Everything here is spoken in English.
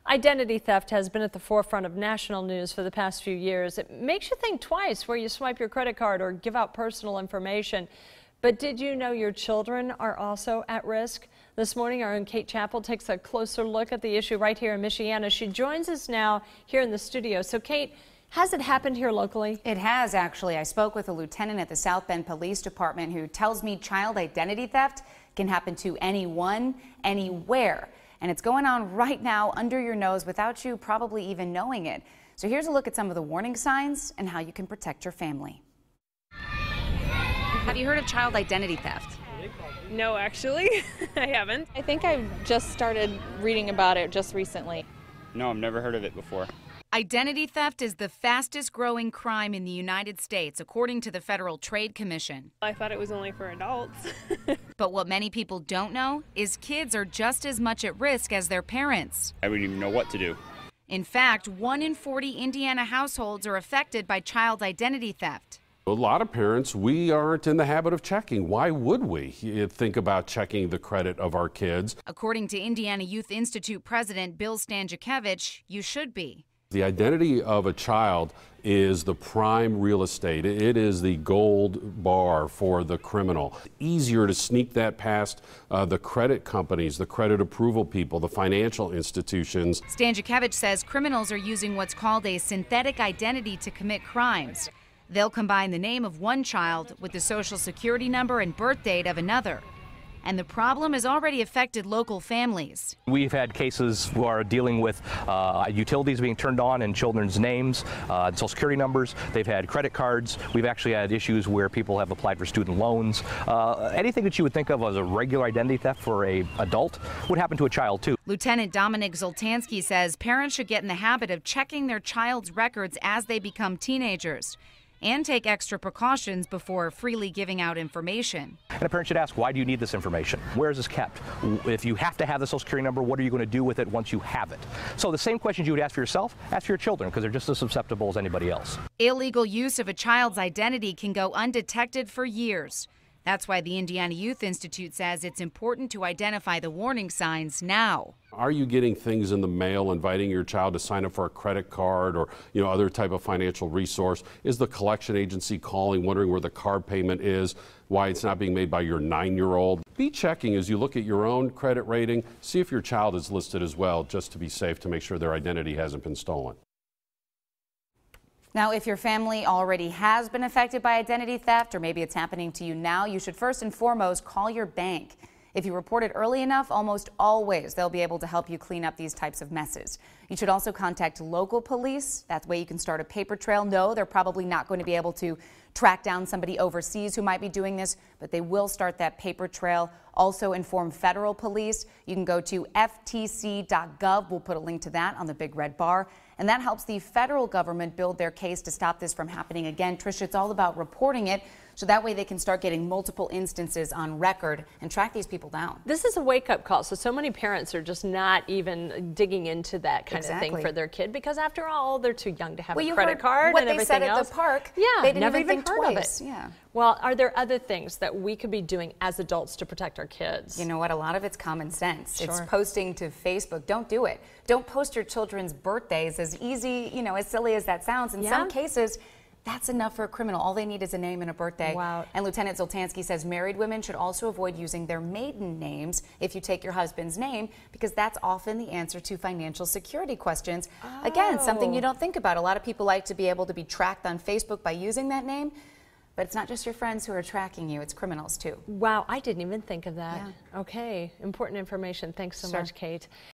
Identity theft has been at the forefront of national news for the past few years. It makes you think twice where you swipe your credit card or give out personal information. But did you know your children are also at risk? This morning, our own Kate Chappell takes a closer look at the issue right here in Michiana. She joins us now here in the studio. So, Kate, has it happened here locally? It has, actually. I spoke with a lieutenant at the South Bend Police Department who tells me child identity theft can happen to anyone, anywhere. And it's going on right now under your nose without you probably even knowing it. So here's a look at some of the warning signs and how you can protect your family. Have you heard of child identity theft? No, actually, I haven't. I think I've just started reading about it just recently. No, I've never heard of it before. Identity theft is the fastest growing crime in the United States, according to the Federal Trade Commission. I thought it was only for adults. But what many people don't know is kids are just as much at risk as their parents. I wouldn't even know what to do. In fact, 1 in 40 Indiana households are affected by child identity theft. A lot of parents, we aren't in the habit of checking. Why would we think about checking the credit of our kids? According to Indiana Youth Institute President Bill Stanczykiewicz, you should be. The identity of a child is the prime real estate. It is the gold bar for the criminal. Easier to sneak that past the credit companies, the credit approval people, the financial institutions. Stanczykiewicz says criminals are using what's called a synthetic identity to commit crimes. They'll combine the name of one child with the social security number and birth date of another. And the problem has already affected local families. We've had cases who are dealing with utilities being turned on in children's names, social security numbers. They've had credit cards. We've actually had issues where people have applied for student loans. Anything that you would think of as a regular identity theft for an adult would happen to a child too. Lieutenant Dominic Zoltansky says parents should get in the habit of checking their child's records as they become teenagers, and take extra precautions before freely giving out information. And a parent should ask, why do you need this information? Where is this kept? If you have to have the social security number, what are you going to do with it once you have it? So the same questions you would ask for yourself, ask for your children, because they're just as susceptible as anybody else. Illegal use of a child's identity can go undetected for years. That's why the Indiana Youth Institute says it's important to identify the warning signs now. Are you getting things in the mail inviting your child to sign up for a credit card or other type of financial resource? Is the collection agency calling, wondering where the card payment is, why it's not being made by your 9-year-old? Be checking as you look at your own credit rating. See if your child is listed as well, just to be safe, to make sure their identity hasn't been stolen. Now, if your family already has been affected by identity theft, or maybe it's happening to you now, you should first and foremost call your bank. If you report it early enough, almost always they'll be able to help you clean up these types of messes. You should also contact local police. That way you can start a paper trail. No, they're probably not going to be able to track down somebody overseas who might be doing this, but they will start that paper trail. Also inform federal police. You can go to ftc.gov. We'll put a link to that on the big red bar. And that helps the federal government build their case to stop this from happening again. Trish, it's all about reporting it, so that way they can start getting multiple instances on record and track these people down. This is a wake-up call. So many parents are just not even digging into that kind of thing for their kid, because after all, they're too young to have a credit card and everything else. What they said at the park, yeah, they didn't never even think heard twice. of it. Yeah. Well, are there other things that we could be doing as adults to protect our kids? You know what? A lot of it's common sense. Sure. It's posting to Facebook. Don't do it. Don't post your children's birthdays. As easy, as silly as that sounds. In some cases, that's enough for a criminal. All they need is a name and a birthday. Wow. And Lieutenant Zoltansky says married women should also avoid using their maiden names if you take your husband's name, because that's often the answer to financial security questions. Oh. Again, something you don't think about. A lot of people like to be able to be tracked on Facebook by using that name. But it's not just your friends who are tracking you, it's criminals too. Wow, I didn't even think of that. Yeah. Okay, important information. Thanks so much, Kate.